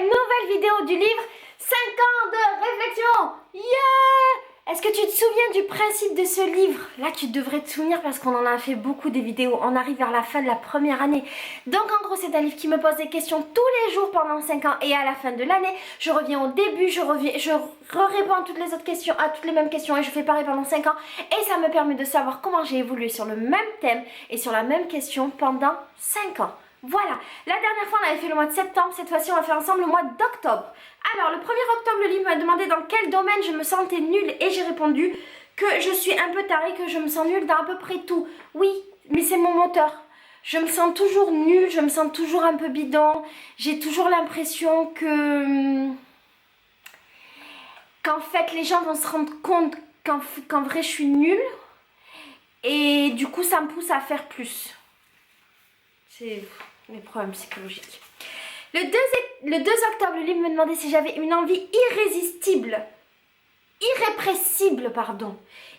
nouvelle vidéo du livre 5 ans de réflexion. Yeah! Est-ce que tu te souviens du principe de ce livre? Là, tu devrais te souvenir parce qu'on en a fait beaucoup des vidéos. On arrive vers la fin de la première année. Donc, en gros, c'est un livre qui me pose des questions tous les jours pendant 5 ans. Et à la fin de l'année, je reviens au début, je réponds à toutes les autres questions, à toutes les mêmes questions. Et je fais pareil pendant 5 ans. Et ça me permet de savoir comment j'ai évolué sur le même thème et sur la même question pendant 5 ans. Voilà, la dernière fois on avait fait le mois de septembre, cette fois-ci on va faire ensemble le mois d'octobre. Alors le 1er octobre, le livre m'a demandé dans quel domaine je me sentais nulle et j'ai répondu que je suis un peu tarée, que je me sens nulle dans à peu près tout. Oui, mais c'est mon moteur. Je me sens toujours nulle, je me sens toujours un peu bidon, j'ai toujours l'impression qu'en fait les gens vont se rendre compte qu'en vrai je suis nulle et du coup ça me pousse à faire plus. C'est mes problèmes psychologiques. Le 2 octobre, le livre me demandait si j'avais une envie irrépressible, pardon.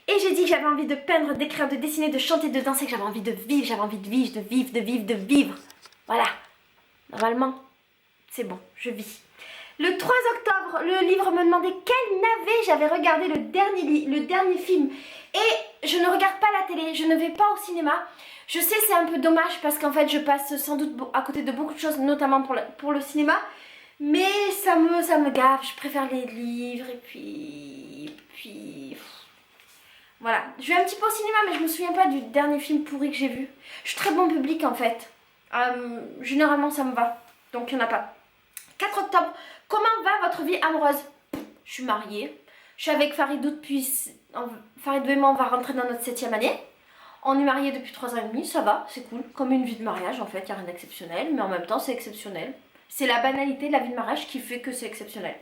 Et j'ai dit que j'avais envie de peindre, d'écrire, de dessiner, de chanter, de danser, que j'avais envie de vivre, de vivre. Voilà. Normalement, c'est bon, je vis. Le 3 octobre, le livre me demandait quel navet j'avais regardé le dernier film. Et je ne regarde pas la télé, je ne vais pas au cinéma. Je sais, c'est un peu dommage parce qu'en fait je passe sans doute à côté de beaucoup de choses, notamment pour le cinéma. Mais ça me gave, je préfère les livres et puis... Voilà, je vais un petit peu au cinéma mais je me souviens pas du dernier film pourri que j'ai vu. Je suis très bon public en fait. Généralement ça me va, donc il n'y en a pas. 4 octobre, comment va votre vie amoureuse? Je suis mariée, je suis avec Faridou depuis... Faridou et moi on va rentrer dans notre 7e année. On est mariés depuis 3 ans et demi, ça va, c'est cool. Comme une vie de mariage en fait, il n'y a rien d'exceptionnel, mais en même temps c'est exceptionnel. C'est la banalité de la vie de mariage qui fait que c'est exceptionnel.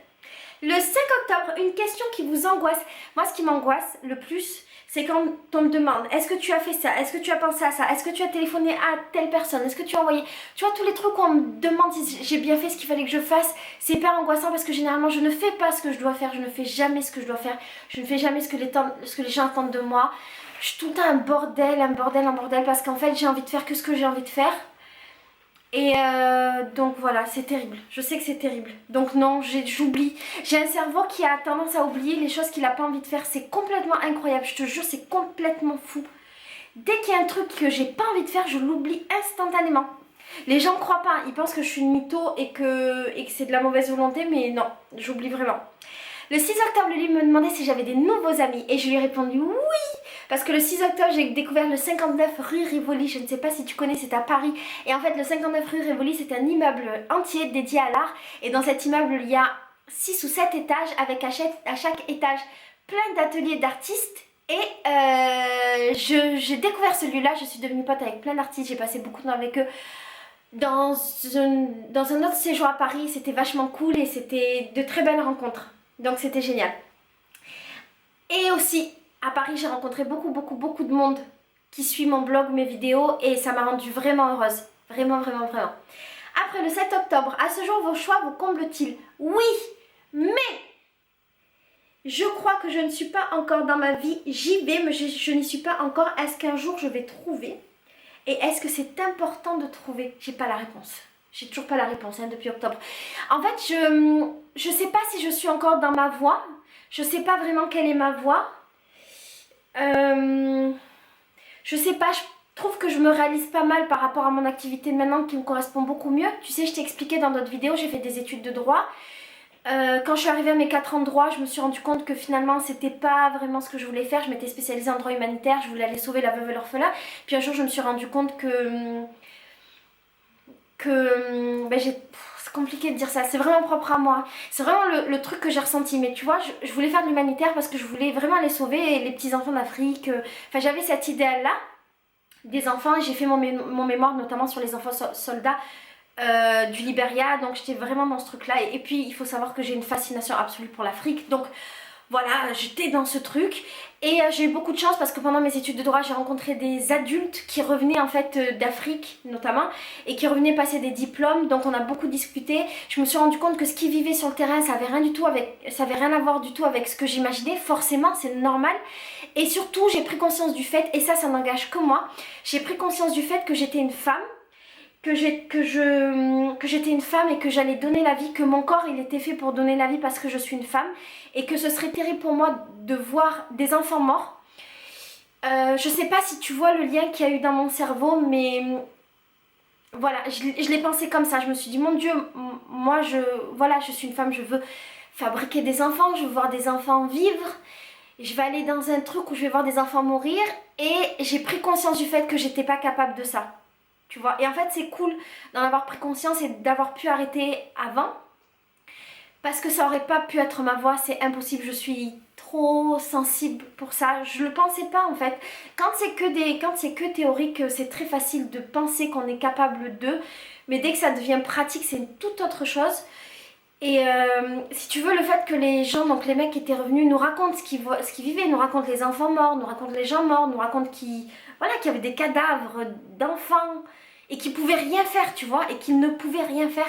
Le 5 octobre, une question qui vous angoisse. Moi ce qui m'angoisse le plus, c'est quand on me demande est-ce que tu as fait ça, est-ce que tu as pensé à ça, est-ce que tu as téléphoné à telle personne, est-ce que tu as envoyé... Tu vois tous les trucs où on me demande si j'ai bien fait ce qu'il fallait que je fasse, c'est hyper angoissant parce que généralement je ne fais pas ce que je dois faire, je ne fais jamais ce que je dois faire, je ne fais jamais ce que les gens attendent de moi. Je suis tout le temps un bordel parce qu'en fait j'ai envie de faire que ce que j'ai envie de faire. Et donc voilà, c'est terrible. Je sais que c'est terrible. Donc non, j'oublie. J'ai un cerveau qui a tendance à oublier les choses qu'il n'a pas envie de faire. C'est complètement incroyable, je te jure, c'est complètement fou. Dès qu'il y a un truc que j'ai pas envie de faire, je l'oublie instantanément. Les gens croient pas, ils pensent que je suis une mytho et que c'est de la mauvaise volonté, mais non, j'oublie vraiment. Le 6 octobre, le livre me demandait si j'avais des nouveaux amis et je lui ai répondu oui. Parce que le 6 octobre, j'ai découvert le 59 rue Rivoli. Je ne sais pas si tu connais, c'est à Paris. Et en fait, le 59 rue Rivoli, c'est un immeuble entier dédié à l'art. Et dans cet immeuble, il y a 6 ou 7 étages avec à chaque étage plein d'ateliers d'artistes. Et j'ai découvert ce lieu-là. Je suis devenue pote avec plein d'artistes. J'ai passé beaucoup de temps avec eux. Dans un autre séjour à Paris, c'était vachement cool et c'était de très belles rencontres. Donc c'était génial. Et aussi, à Paris, j'ai rencontré beaucoup de monde qui suit mon blog, mes vidéos et ça m'a rendue vraiment heureuse. Vraiment. Après le 7 octobre, à ce jour, vos choix vous comblent-ils? Oui, mais je crois que je ne suis pas encore dans ma vie. J'y vais, mais je n'y suis pas encore. Est-ce qu'un jour je vais trouver? Et est-ce que c'est important de trouver? J'ai pas la réponse. J'ai toujours pas la réponse depuis octobre. En fait, je sais pas si je suis encore dans ma voie. Je sais pas vraiment quelle est ma voie. Je sais pas, je trouve que je me réalise pas mal par rapport à mon activité de maintenant qui me correspond beaucoup mieux. Tu sais, je t'ai expliqué dans d'autres vidéos, j'ai fait des études de droit. Quand je suis arrivée à mes 4 ans de droit, je me suis rendu compte que finalement c'était pas vraiment ce que je voulais faire. Je m'étais spécialisée en droit humanitaire, je voulais aller sauver la veuve et l'orphelin. Puis un jour je me suis rendu compte que c'est compliqué de dire ça, c'est vraiment propre à moi. C'est vraiment le truc que j'ai ressenti. Mais tu vois, je voulais faire de l'humanitaire parce que je voulais vraiment aller sauver les petits enfants d'Afrique. Enfin, j'avais cet idéal-là des enfants et j'ai fait mon mémoire notamment sur les enfants soldats du Libéria. Donc j'étais vraiment dans ce truc-là. Et puis il faut savoir que j'ai une fascination absolue pour l'Afrique. Donc voilà, j'étais dans ce truc et j'ai eu beaucoup de chance parce que pendant mes études de droit, j'ai rencontré des adultes qui revenaient en fait d'Afrique notamment et qui revenaient passer des diplômes. Donc on a beaucoup discuté. Je me suis rendu compte que ce qu'ils vivaient sur le terrain, ça avait rien à voir du tout avec ce que j'imaginais. Forcément, c'est normal. Et surtout, j'ai pris conscience du fait, et ça n'engage que moi, j'ai pris conscience du fait que j'étais une femme que j'étais une femme et que j'allais donner la vie, que mon corps il était fait pour donner la vie parce que je suis une femme et que ce serait terrible pour moi de voir des enfants morts. Je sais pas si tu vois le lien qu'il y a eu dans mon cerveau, mais voilà, je l'ai pensé comme ça. Je me suis dit, mon Dieu, moi voilà, je suis une femme, je veux fabriquer des enfants, je veux voir des enfants vivre. Je vais aller dans un truc où je vais voir des enfants mourir et j'ai pris conscience du fait que j'étais pas capable de ça. Tu vois, et en fait c'est cool d'en avoir pris conscience et d'avoir pu arrêter avant parce que ça aurait pas pu être ma voix, c'est impossible, je suis trop sensible pour ça, je le pensais pas en fait. Quand c'est que théorique, c'est très facile de penser qu'on est capable de, mais dès que ça devient pratique, c'est une toute autre chose. Et si tu veux, le fait que les gens, donc les mecs qui étaient revenus, nous racontent ce qu'ils vivaient, nous racontent les enfants morts, nous racontent les gens morts, nous racontent voilà, qu'il y avait des cadavres d'enfants et qu'ils pouvaient rien faire, tu vois, et qu'ils ne pouvaient rien faire,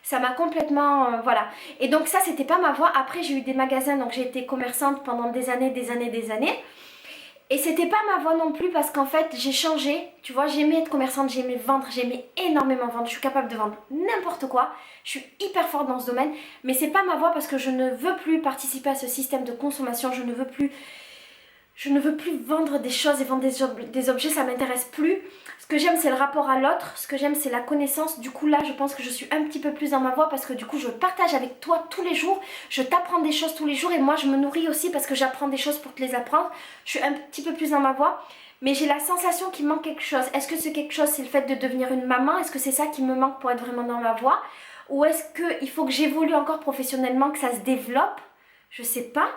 ça m'a complètement... voilà. Et donc ça, c'était pas ma voie. Après, j'ai eu des magasins, donc j'ai été commerçante pendant des années, des années, des années. Et c'était pas ma voie non plus parce qu'en fait j'ai changé, tu vois, j'aimais être commerçante, j'aimais vendre, j'aimais énormément vendre, je suis capable de vendre n'importe quoi, je suis hyper forte dans ce domaine, mais c'est pas ma voie parce que je ne veux plus participer à ce système de consommation, je ne veux plus vendre des choses et vendre des objets, ça m'intéresse plus. Ce que j'aime c'est le rapport à l'autre, ce que j'aime c'est la connaissance. Du coup là je pense que je suis un petit peu plus dans ma voie parce que du coup je partage avec toi tous les jours, je t'apprends des choses tous les jours et moi je me nourris aussi parce que j'apprends des choses pour te les apprendre. Je suis un petit peu plus dans ma voie, mais j'ai la sensation qu'il manque quelque chose. Est-ce que ce quelque chose c'est le fait de devenir une maman? Est-ce que c'est ça qui me manque pour être vraiment dans ma voie? Ou est-ce qu'il faut que j'évolue encore professionnellement, que ça se développe? Je sais pas.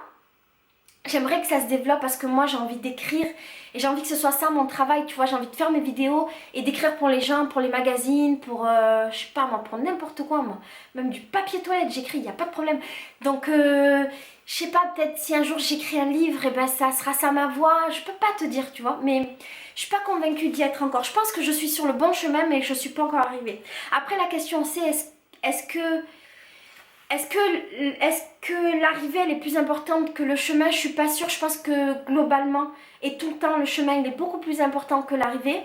J'aimerais que ça se développe parce que moi j'ai envie d'écrire et j'ai envie que ce soit ça mon travail, tu vois, j'ai envie de faire mes vidéos et d'écrire pour les gens, pour les magazines, pour, je sais pas moi, pour n'importe quoi moi, même du papier toilette j'écris, il n'y a pas de problème. Donc je sais pas, peut-être si un jour j'écris un livre, et ben ça sera ça ma voix, je peux pas te dire, tu vois, mais je suis pas convaincue d'y être encore. Je pense que je suis sur le bon chemin mais je suis pas encore arrivée. Après la question c'est est-ce que l'arrivée elle est plus importante que le chemin? Je suis pas sûre, je pense que globalement et tout le temps le chemin il est beaucoup plus important que l'arrivée.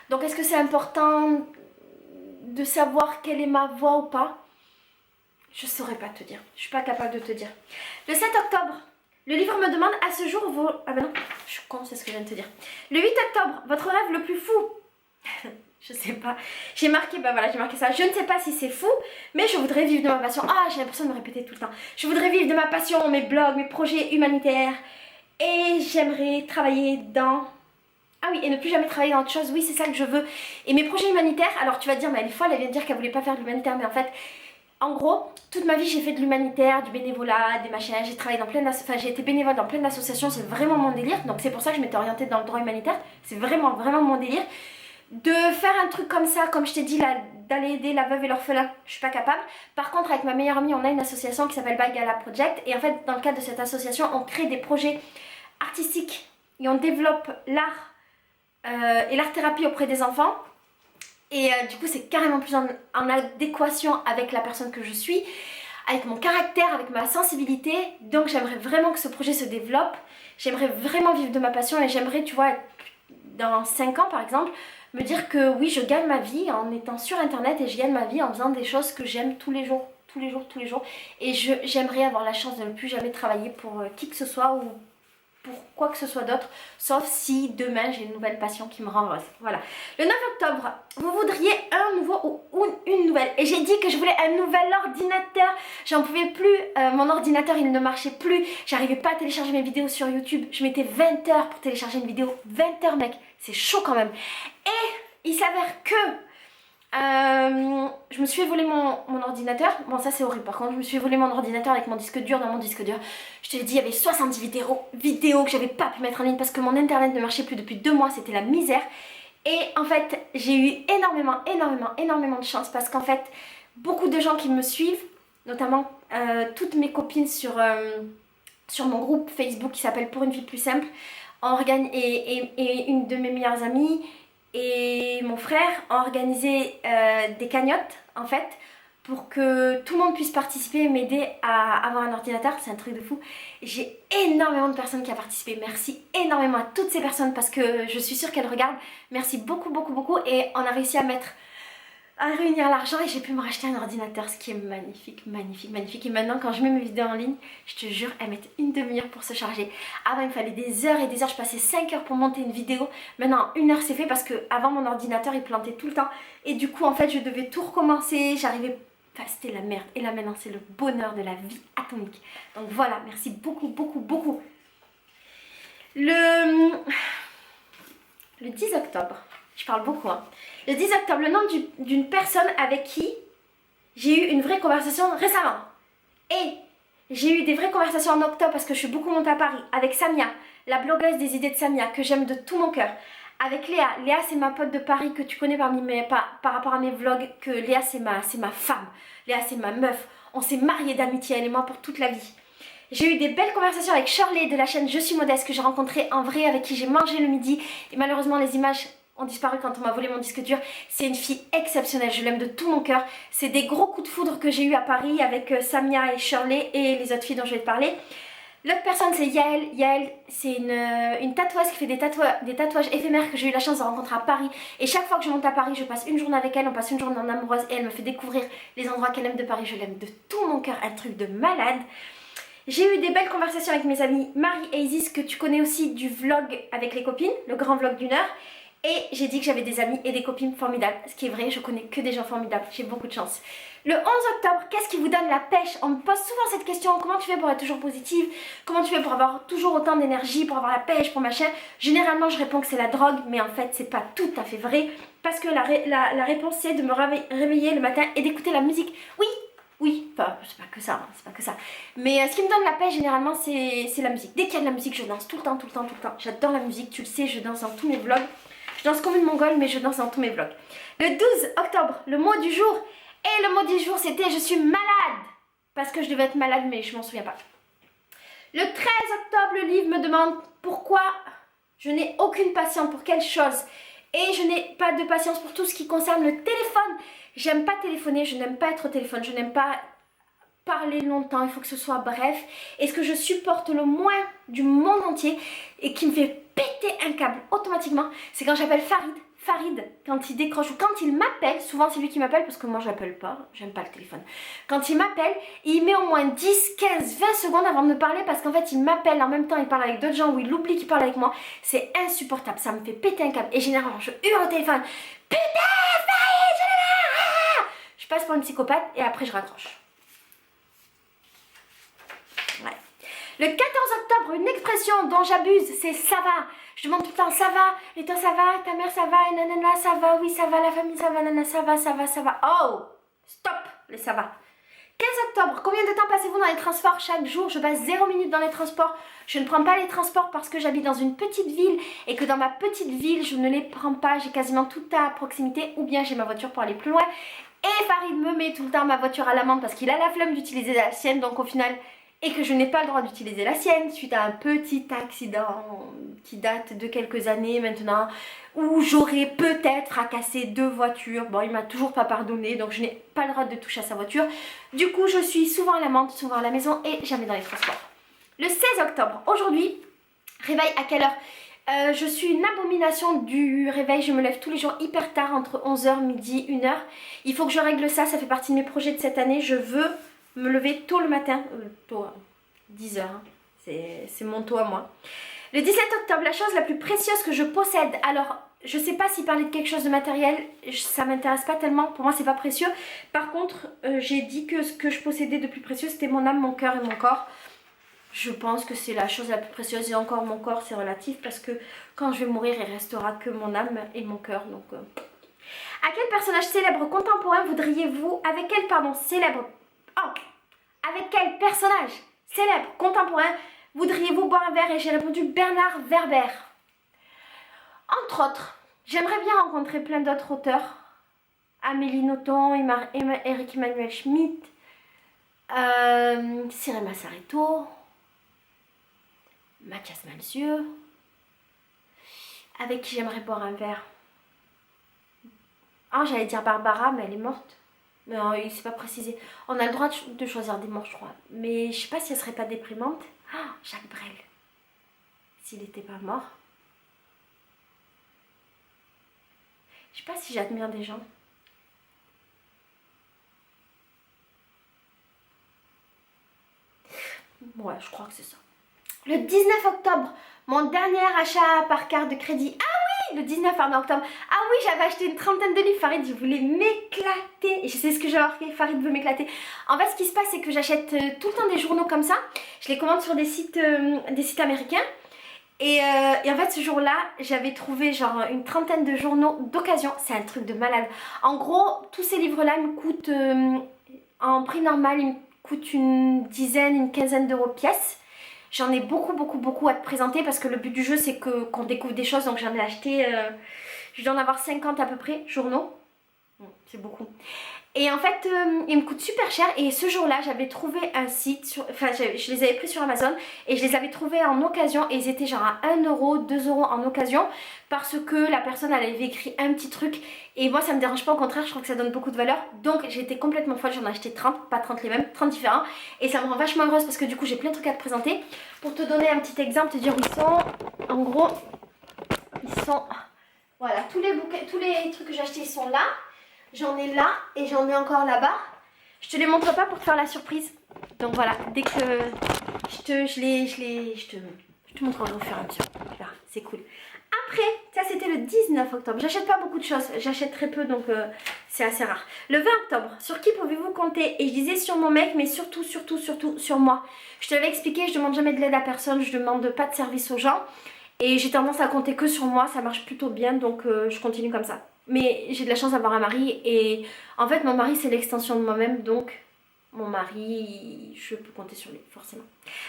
Donc est-ce que c'est important de savoir quelle est ma voie ou pas? Je saurais pas te dire, je suis pas capable de te dire. Le 7 octobre, le livre me demande à ce jour vos... Ah ben non, je suis con, c'est ce que je viens de te dire. Le 8 octobre, votre rêve le plus fou? Je sais pas, j'ai marqué, bah voilà, j'ai marqué ça. Je ne sais pas si c'est fou, mais je voudrais vivre de ma passion. Ah, j'ai l'impression de me répéter tout le temps. Je voudrais vivre de ma passion, mes blogs, mes projets humanitaires. Et j'aimerais travailler dans... Ah oui, et ne plus jamais travailler dans autre chose. Oui, c'est ça que je veux. Et mes projets humanitaires, alors tu vas te dire, mais elle est folle, elle vient de dire qu'elle voulait pas faire de l'humanitaire. Mais en fait, en gros, toute ma vie, j'ai fait de l'humanitaire, du bénévolat, des machins. J'ai travaillé dans enfin, j'ai été bénévole dans plein d'associations. C'est vraiment mon délire. Donc c'est pour ça que je m'étais orientée dans le droit humanitaire. C'est vraiment, vraiment mon délire. De faire un truc comme ça, comme je t'ai dit, d'aller aider la veuve et l'orphelin, je suis pas capable. Par contre, avec ma meilleure amie, on a une association qui s'appelle By Gala Project. Et en fait, dans le cadre de cette association, on crée des projets artistiques et on développe l'art et l'art-thérapie auprès des enfants. Et du coup, c'est carrément plus en adéquation avec la personne que je suis, avec mon caractère, avec ma sensibilité. Donc, j'aimerais vraiment que ce projet se développe. J'aimerais vraiment vivre de ma passion et j'aimerais, tu vois, dans 5 ans par exemple, me dire que oui, je gagne ma vie en étant sur internet et je gagne ma vie en faisant des choses que j'aime tous les jours, tous les jours, tous les jours. Et j'aimerais avoir la chance de ne plus jamais travailler pour qui que ce soit ou pour quoi que ce soit d'autre, sauf si demain j'ai une nouvelle passion qui me rend heureuse. Voilà. Le 9 octobre, vous voudriez un nouveau ou une nouvelle. Et j'ai dit que je voulais un nouvel ordinateur. J'en pouvais plus. Mon ordinateur, il ne marchait plus. J'arrivais pas à télécharger mes vidéos sur YouTube. Je mettais 20 heures pour télécharger une vidéo. 20 heures, mec. C'est chaud quand même. Et il s'avère que je me suis fait voler mon ordinateur. Bon, ça c'est horrible. Par contre, je me suis fait voler mon ordinateur avec mon disque dur dans mon disque dur. Je te l'ai dit, il y avait 70 vidéos que j'avais pas pu mettre en ligne parce que mon internet ne marchait plus depuis 2 mois. C'était la misère. Et en fait, j'ai eu énormément de chance parce qu'en fait, beaucoup de gens qui me suivent, notamment toutes mes copines sur mon groupe Facebook qui s'appelle Pour une vie plus simple, et une de mes meilleures amies et mon frère ont organisé des cagnottes en fait pour que tout le monde puisse participer et m'aider à avoir un ordinateur. C'est un truc de fou. J'ai énormément de personnes qui ont participé. Merci énormément à toutes ces personnes parce que je suis sûre qu'elles regardent. Merci beaucoup. Et on a réussi à mettre à réunir l'argent et j'ai pu me racheter un ordinateur, ce qui est magnifique, magnifique, magnifique. Et maintenant, quand je mets mes vidéos en ligne, je te jure, elles mettent une demi-heure pour se charger. Avant, il me fallait des heures et des heures. Je passais 5 heures pour monter une vidéo. Maintenant, 1 heure, c'est fait parce que avant mon ordinateur, il plantait tout le temps. Et du coup, en fait, je devais tout recommencer. J'arrivais... Enfin, c'était la merde. Et là, maintenant, c'est le bonheur de la vie atomique. Donc voilà, merci beaucoup, beaucoup, beaucoup. Le 10 octobre, je parle beaucoup, hein. Le 10 octobre, le nom d'une personne avec qui j'ai eu une vraie conversation récemment. Et j'ai eu des vraies conversations en octobre parce que je suis beaucoup montée à Paris avec Samia, la blogueuse des idées de Samia, que j'aime de tout mon cœur. Avec Léa. Léa, c'est ma pote de Paris que tu connais par rapport à mes vlogs, que Léa, c'est ma femme. Léa, c'est ma meuf. On s'est mariés d'amitié, elle et moi, pour toute la vie. J'ai eu des belles conversations avec Shirley de la chaîne Je suis modeste que j'ai rencontrée en vrai, avec qui j'ai mangé le midi. Et malheureusement, les images ont disparu quand on m'a volé mon disque dur. C'est une fille exceptionnelle, je l'aime de tout mon cœur. C'est des gros coups de foudre que j'ai eu à Paris avec Samia et Shirley et les autres filles dont je vais te parler. L'autre personne, c'est Yael. Yael, c'est une tatoueuse qui fait des tatouages éphémères que j'ai eu la chance de rencontrer à Paris. Et chaque fois que je monte à Paris, je passe une journée avec elle, on passe une journée en amoureuse et elle me fait découvrir les endroits qu'elle aime de Paris. Je l'aime de tout mon cœur, un truc de malade. J'ai eu des belles conversations avec mes amies Marie et Isis, que tu connais aussi du vlog avec les copines, le grand vlog d'1 heure. Et j'ai dit que j'avais des amis et des copines formidables. Ce qui est vrai, je connais que des gens formidables, j'ai beaucoup de chance. Le 11 octobre, qu'est-ce qui vous donne la pêche? On me pose souvent cette question, comment tu fais pour être toujours positive? Comment tu fais pour avoir toujours autant d'énergie, pour avoir la pêche, pour machin? Généralement, je réponds que c'est la drogue, mais en fait, c'est pas tout à fait vrai. Parce que la réponse, c'est de me réveiller le matin et d'écouter la musique. Oui, enfin, c'est pas que ça, hein, c'est pas que ça. Mais ce qui me donne la paix, généralement, c'est la musique. Dès qu'il y a de la musique, je danse tout le temps, tout le temps, tout le temps. J'adore la musique, tu le sais, je danse dans tous mes vlogs. Je danse comme une mongole, mais je danse dans tous mes vlogs. Le 12 octobre, le mot du jour. Et le mot du jour, c'était je suis malade. Parce que je devais être malade, mais je m'en souviens pas. Le 13 octobre, le livre me demande pourquoi je n'ai aucune patience pour quelle chose. Et je n'ai pas de patience pour tout ce qui concerne le téléphone. J'aime pas téléphoner, je n'aime pas être au téléphone, je n'aime pas parler longtemps, il faut que ce soit bref. Et ce que je supporte le moins du monde entier et qui me fait péter un câble automatiquement, c'est quand j'appelle Farid, quand il décroche ou quand il m'appelle, souvent c'est lui qui m'appelle parce que moi je l'appelle pas, j'aime pas le téléphone. Quand il m'appelle, il met au moins 10, 15, 20 secondes avant de me parler parce qu'en fait il m'appelle en même temps, il parle avec d'autres gens ou il oublie qu'il parle avec moi. C'est insupportable, ça me fait péter un câble. Et généralement je hurle au téléphone, putain Farid, je passe pour une psychopathe et après je raccroche. Ouais. Le 14 octobre, une expression dont j'abuse, c'est ça va. Je demande tout le temps ça va, et toi ça va, ta mère ça va, et nanana ça va, oui ça va, la famille ça va, nanana ça va, ça va, ça va. Oh, stop les ça va. 15 octobre, combien de temps passez-vous dans les transports chaque jour? Je passe 0 minutes dans les transports. Je ne prends pas les transports parce que j'habite dans une petite ville et que dans ma petite ville, je ne les prends pas. J'ai quasiment tout à proximité ou bien j'ai ma voiture pour aller plus loin. Et Farid me met tout le temps ma voiture à l'amende parce qu'il a la flemme d'utiliser la sienne. Donc au final, et que je n'ai pas le droit d'utiliser la sienne suite à un petit accident qui date de quelques années maintenant, où j'aurais peut-être fracassé 2 voitures. Bon, il m'a toujours pas pardonné, donc je n'ai pas le droit de toucher à sa voiture. Du coup, je suis souvent à l'amende, souvent à la maison et jamais dans les transports. Le 16 octobre, aujourd'hui, réveil à quelle heure? Je suis une abomination du réveil, je me lève tous les jours hyper tard, entre 11h, midi, 1h. Il faut que je règle ça, ça fait partie de mes projets de cette année. Je veux me lever tôt le matin, tôt, 10h, hein. C'est mon taux à moi. Le 17 octobre, la chose la plus précieuse que je possède. Alors, je sais pas si parler de quelque chose de matériel, ça m'intéresse pas tellement, pour moi c'est pas précieux. Par contre, j'ai dit que ce que je possédais de plus précieux, c'était mon âme, mon cœur et mon corps. Je pense que c'est la chose la plus précieuse et encore mon corps c'est relatif parce que quand je vais mourir il restera que mon âme et mon cœur. Donc, à quel personnage célèbre contemporain voudriez-vous, avec quel pardon célèbre, oh, avec quel personnage célèbre contemporain voudriez-vous boire un verre? Et j'ai répondu Bernard Werber. Entre autres, j'aimerais bien rencontrer plein d'autres auteurs. Amélie Nothomb, Éric Emmanuel Schmitt, Cyril Massaretto, Mathias Malzieu, avec qui j'aimerais boire un verre. Ah, j'allais dire Barbara, mais elle est morte. Mais il ne s'est pas précisé. On a le droit de choisir des morts, je crois. Mais je sais pas si elle serait pas déprimante. Ah, Jacques Brel. S'il n'était pas mort. Je sais pas si j'admire des gens. Ouais, je crois que c'est ça. Le 19 octobre, mon dernier achat par carte de crédit. Ah oui, le 19 octobre. Ah oui, j'avais acheté une trentaine de livres. Farid, je voulais m'éclater. Et je sais ce que j'ai marqué, Farid veut m'éclater. En fait, ce qui se passe, c'est que j'achète tout le temps des journaux comme ça. Je les commande sur des sites américains. Et en fait, ce jour-là, j'avais trouvé genre une trentaine de journaux d'occasion. C'est un truc de malade. En gros, tous ces livres-là me coûtent, en prix normal, ils me coûtent une dizaine, une quinzaine d'euros pièce. J'en ai beaucoup à te présenter parce que le but du jeu, c'est qu'on découvre des choses. Donc j'en ai acheté, je dois en avoir 50 à peu près, journaux. C'est beaucoup. Et en fait, ils me coûtent super cher. Et ce jour-là, j'avais trouvé un site, enfin je les avais pris sur Amazon et je les avais trouvés en occasion. Et ils étaient genre à 1 euro, 2 euros en occasion parce que la personne, elle avait écrit un petit truc. Et moi, ça me dérange pas, au contraire, je trouve que ça donne beaucoup de valeur. Donc j'ai été complètement folle, j'en ai acheté 30, pas 30 les mêmes, 30 différents. Et ça me rend vachement heureuse parce que du coup, j'ai plein de trucs à te présenter. Pour te donner un petit exemple, te dire où ils sont. En gros, ils sont... Voilà, tous les trucs que j'ai achetés, ils sont là. J'en ai là et j'en ai encore là-bas. Je te les montre pas pour te faire la surprise. Donc voilà, dès que je te montrerai au fur et à mesure. Voilà, c'est cool. Après, ça c'était le 19 octobre. J'achète pas beaucoup de choses, j'achète très peu donc c'est assez rare. Le 20 octobre, sur qui pouvez-vous compter? Et je disais sur mon mec, mais surtout sur moi. Je te l'avais expliqué, je demande jamais de l'aide à personne, je demande pas de service aux gens. Et j'ai tendance à compter que sur moi, ça marche plutôt bien donc je continue comme ça. Mais j'ai de la chance d'avoir un mari et en fait mon mari c'est l'extension de moi-même donc mon mari je peux compter sur lui forcément.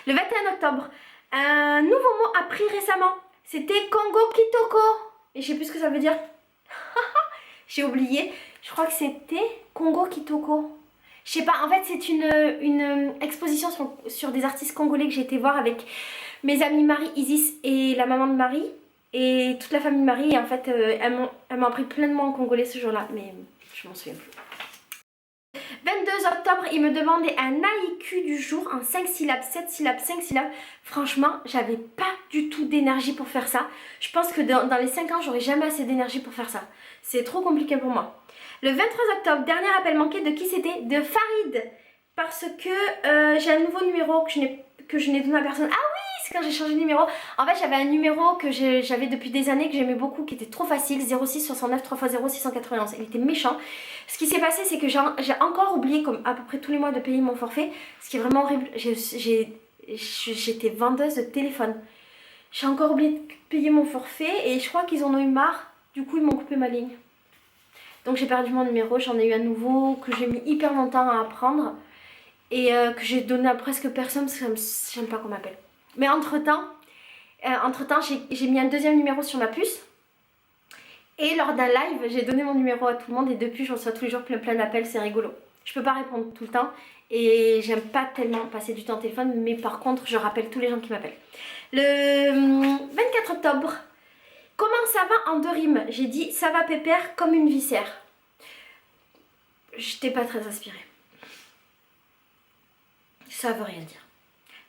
Le 21 octobre, un nouveau mot appris récemment, c'était Congo Kitoko. Et je sais plus ce que ça veut dire. J'ai oublié, je crois que c'était Congo Kitoko. Je sais pas, en fait c'est une exposition sur des artistes congolais que j'ai été voir avec mes amis Marie, Isis et la maman de Marie. Et toute la famille Marie, en fait, elles m'ont appris pleinement en congolais ce jour-là, mais je m'en souviens plus. 22 octobre, il me demandait un haïku du jour en 5 syllabes, 7 syllabes, 5 syllabes. Franchement, j'avais pas du tout d'énergie pour faire ça. Je pense que dans les 5 ans, j'aurais jamais assez d'énergie pour faire ça. C'est trop compliqué pour moi. Le 23 octobre, dernier appel manqué, de qui c'était? De Farid. Parce que j'ai un nouveau numéro que je n'ai donné à personne. Ah oui! Quand j'ai changé de numéro, en fait j'avais un numéro que j'avais depuis des années, que j'aimais beaucoup, qui était trop facile, 06 69 3x0 691. Il était méchant. Ce qui s'est passé, c'est que j'ai encore oublié, comme à peu près tous les mois, de payer mon forfait, ce qui est vraiment horrible. J'étais vendeuse de téléphone, j'ai encore oublié de payer mon forfait et je crois qu'ils en ont eu marre, du coup ils m'ont coupé ma ligne. Donc j'ai perdu mon numéro, j'en ai eu un nouveau que j'ai mis hyper longtemps à apprendre et que j'ai donné à presque personne parce que j'aime pas qu'on m'appelle. Mais entre-temps, j'ai mis un deuxième numéro sur ma puce. Et lors d'un live, j'ai donné mon numéro à tout le monde. Et depuis, je reçois tous les jours plein d'appels. C'est rigolo. Je peux pas répondre tout le temps. Et j'aime pas tellement passer du temps au téléphone. Mais par contre, je rappelle tous les gens qui m'appellent. Le 24 octobre. Comment ça va en 2 rimes? J'ai dit ça va pépère comme une viscère. J'étais pas très inspirée. Ça veut rien dire.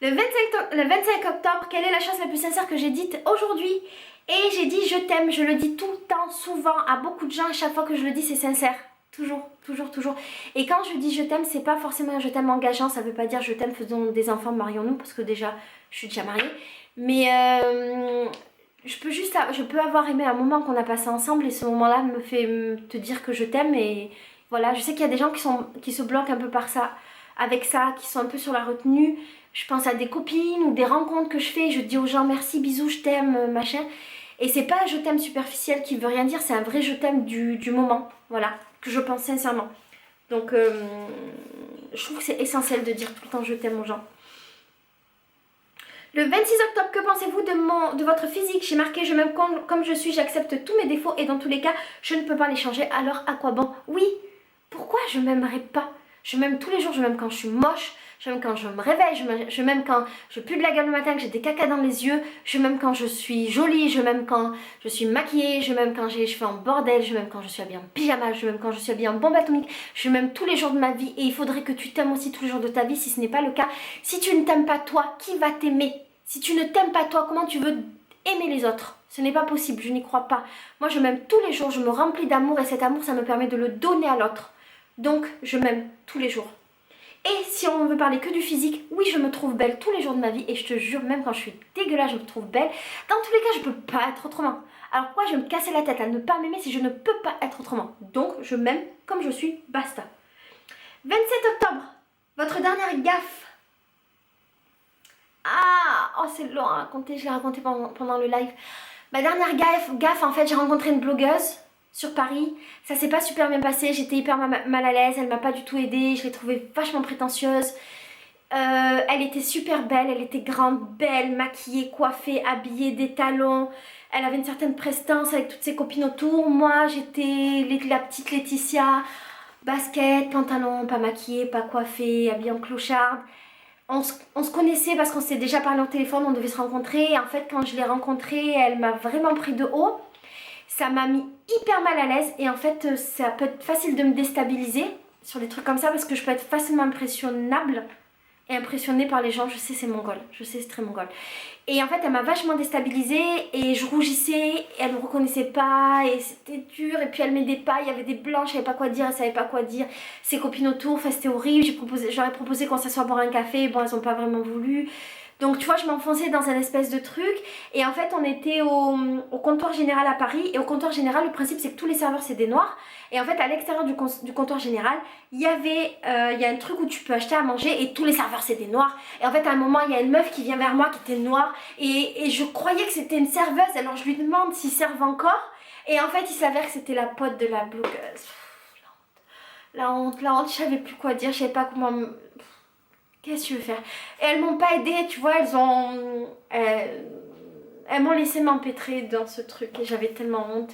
Le 25 octobre, quelle est la chose la plus sincère que j'ai dite aujourd'hui? Et j'ai dit je t'aime, je le dis tout le temps, souvent, à beaucoup de gens, à chaque fois que je le dis c'est sincère. Toujours. Et quand je dis je t'aime, c'est pas forcément un je t'aime engageant, ça veut pas dire je t'aime, faisons des enfants, marions-nous, parce que déjà, je suis déjà mariée. Mais je peux avoir aimé un moment qu'on a passé ensemble et ce moment-là me fait te dire que je t'aime. Et voilà, je sais qu'il y a des gens qui se bloquent un peu par ça, avec ça, qui sont un peu sur la retenue. Je pense à des copines ou des rencontres que je fais, je dis aux gens merci, bisous, je t'aime, machin. Et c'est pas un je t'aime superficiel qui veut rien dire, c'est un vrai je t'aime du moment, voilà, que je pense sincèrement. Donc je trouve que c'est essentiel de dire tout le temps je t'aime aux gens. Le 26 octobre, que pensez-vous de votre physique? J'ai marqué je m'aime comme je suis, j'accepte tous mes défauts et dans tous les cas, je ne peux pas les changer, alors à quoi bon? Oui, pourquoi je m'aimerais pas? Je m'aime tous les jours, je m'aime quand je suis moche, je m'aime quand je me réveille, je m'aime quand je pue de la gueule le matin, que j'ai des caca dans les yeux, je m'aime quand je suis jolie, je m'aime quand je suis maquillée, je m'aime quand j'ai les cheveux en bordel, je m'aime quand je suis habillée en pyjama, je m'aime quand je suis habillée en bombe atomique, je m'aime tous les jours de ma vie et il faudrait que tu t'aimes aussi tous les jours de ta vie si ce n'est pas le cas. Si tu ne t'aimes pas toi, qui va t'aimer? Si tu ne t'aimes pas toi, comment tu veux aimer les autres? Ce n'est pas possible, je n'y crois pas. Moi je m'aime tous les jours, je me remplis d'amour et cet amour ça me permet de le donner à l'autre. Donc je m'aime tous les jours. Et si on veut parler que du physique, oui, je me trouve belle tous les jours de ma vie. Et je te jure, même quand je suis dégueulasse, je me trouve belle. Dans tous les cas, je peux pas être autrement. Alors pourquoi je vais me casser la tête à ne pas m'aimer si je ne peux pas être autrement? Donc, je m'aime comme je suis, basta. 27 octobre, votre dernière gaffe. Ah, oh c'est long à raconter, je l'ai raconté pendant le live. Ma dernière gaffe, en fait, j'ai rencontré une blogueuse sur Paris. Ça s'est pas super bien passé, j'étais hyper mal à l'aise, elle m'a pas du tout aidée, je l'ai trouvée vachement prétentieuse. Elle était super belle, elle était grande, belle, maquillée, coiffée, habillée, des talons. Elle avait une certaine prestance avec toutes ses copines autour. Moi, j'étais la petite Laetitia, basket, pantalon, pas maquillée, pas coiffée, habillée en clocharde. On se connaissait parce qu'on s'est déjà parlé au téléphone, on devait se rencontrer. Et en fait, quand je l'ai rencontrée, elle m'a vraiment pris de haut. Ça m'a mis hyper mal à l'aise. Et en fait, ça peut être facile de me déstabiliser sur des trucs comme ça parce que je peux être facilement impressionnable et impressionnée par les gens. Je sais, c'est mongol. Je sais, c'est très mongol. Et en fait, elle m'a vachement déstabilisée et je rougissais. Et elle me reconnaissait pas et c'était dur. Et puis, elle m'aidait pas. Il y avait des blancs, je savais pas quoi dire. Elle savait pas quoi dire. Ses copines autour, enfin, c'était horrible. J'aurais proposé qu'on s'assoie boire un café. Bon, elles ont pas vraiment voulu. Donc tu vois, je m'enfonçais dans un espèce de truc. Et en fait, on était au comptoir général à Paris. Et au comptoir général, le principe, c'est que tous les serveurs, c'est des noirs. Et en fait, à l'extérieur du comptoir général, il y a un truc où tu peux acheter à manger. Et tous les serveurs, c'est des noirs. Et en fait, à un moment, il y a une meuf qui vient vers moi qui était noire. Et je croyais que c'était une serveuse. Alors je lui demande s'ils servent encore. Et en fait, il s'avère que c'était la pote de la blogueuse. La honte, je savais plus quoi dire. Je savais pas comment... Qu'est-ce que tu veux faire? Et elles m'ont pas aidée, tu vois, elles m'ont laissé m'empêtrer dans ce truc et j'avais tellement honte.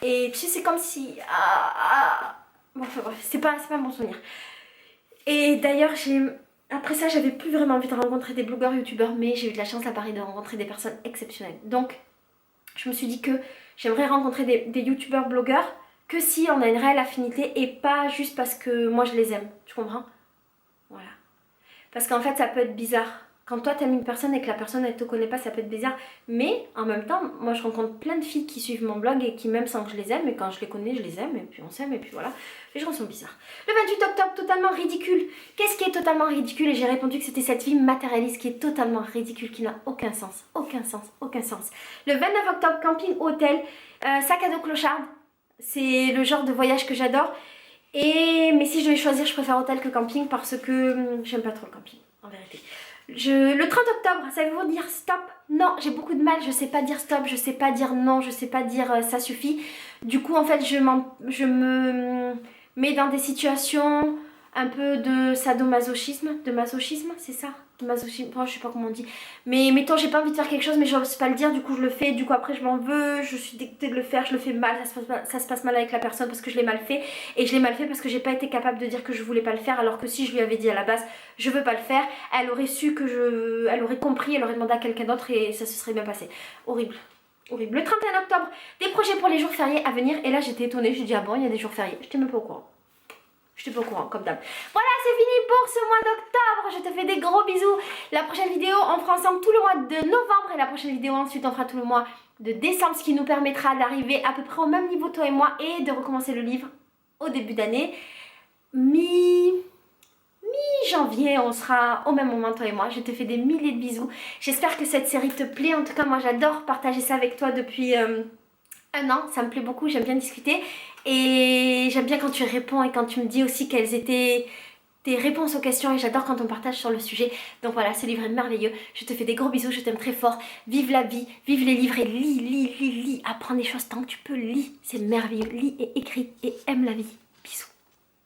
Et tu sais, c'est comme si... Bon, enfin bref, c'est pas un bon souvenir. Et d'ailleurs, après ça, j'avais plus vraiment envie de rencontrer des blogueurs, youtubeurs, mais j'ai eu de la chance à Paris de rencontrer des personnes exceptionnelles. Donc, je me suis dit que j'aimerais rencontrer des youtubeurs, blogueurs, que si on a une réelle affinité et pas juste parce que moi je les aime, tu comprends? Voilà. Parce qu'en fait, ça peut être bizarre. Quand toi, t'aimes une personne et que la personne, elle te connaît pas, ça peut être bizarre. Mais en même temps, moi, je rencontre plein de filles qui suivent mon blog et qui m'aiment sans que je les aime. Et quand je les connais, je les aime. Et puis on s'aime. Et puis voilà. Les gens sont bizarres. Le 28 octobre, totalement ridicule. Qu'est-ce qui est totalement ridicule? Et j'ai répondu que c'était cette vie matérialiste qui est totalement ridicule, qui n'a aucun sens. Aucun sens. Aucun sens. Le 29 octobre, camping, hôtel, sac à dos clochard. C'est le genre de voyage que j'adore. Mais si je devais choisir, je préfère hôtel que camping parce que j'aime pas trop le camping, en vérité. Le 30 octobre, savez-vous dire stop? Non, j'ai beaucoup de mal, je sais pas dire stop, je sais pas dire non, je sais pas dire ça suffit. Du coup, en fait, je me mets dans des situations un peu de sadomasochisme, c'est ça? De masochisme, je sais pas comment on dit. Mais mettons, j'ai pas envie de faire quelque chose, mais j'ose pas le dire, du coup je le fais, du coup après je m'en veux, je suis dégoûtée de le faire, je le fais mal, ça se passe mal avec la personne parce que je l'ai mal fait. Et je l'ai mal fait parce que j'ai pas été capable de dire que je voulais pas le faire, alors que si je lui avais dit à la base, je veux pas le faire, elle aurait su elle aurait compris, elle aurait demandé à quelqu'un d'autre et ça se serait bien passé. Horrible. Horrible. Le 31 octobre, des projets pour les jours fériés à venir. Et là j'étais étonnée, j'ai dit ah bon, il y a des jours fériés, j'étais même pas au courant. Je pas au courant, comme d'hab. Voilà, c'est fini pour ce mois d'octobre. Je te fais des gros bisous. La prochaine vidéo, on fera ensemble tout le mois de novembre. Et la prochaine vidéo, ensuite, on fera tout le mois de décembre. Ce qui nous permettra d'arriver à peu près au même niveau, toi et moi. Et de recommencer le livre au début d'année. Mi-janvier, on sera au même moment, toi et moi. Je te fais des milliers de bisous. J'espère que cette série te plaît. En tout cas, moi, j'adore partager ça avec toi depuis... un an, ça me plaît beaucoup, j'aime bien discuter et j'aime bien quand tu réponds et quand tu me dis aussi quelles étaient tes réponses aux questions et j'adore quand on partage sur le sujet. Donc voilà, ce livre est merveilleux, je te fais des gros bisous, je t'aime très fort, vive la vie, vive les livres et lis, apprends des choses tant que tu peux, lis, c'est merveilleux, lis et écris et aime la vie, bisous.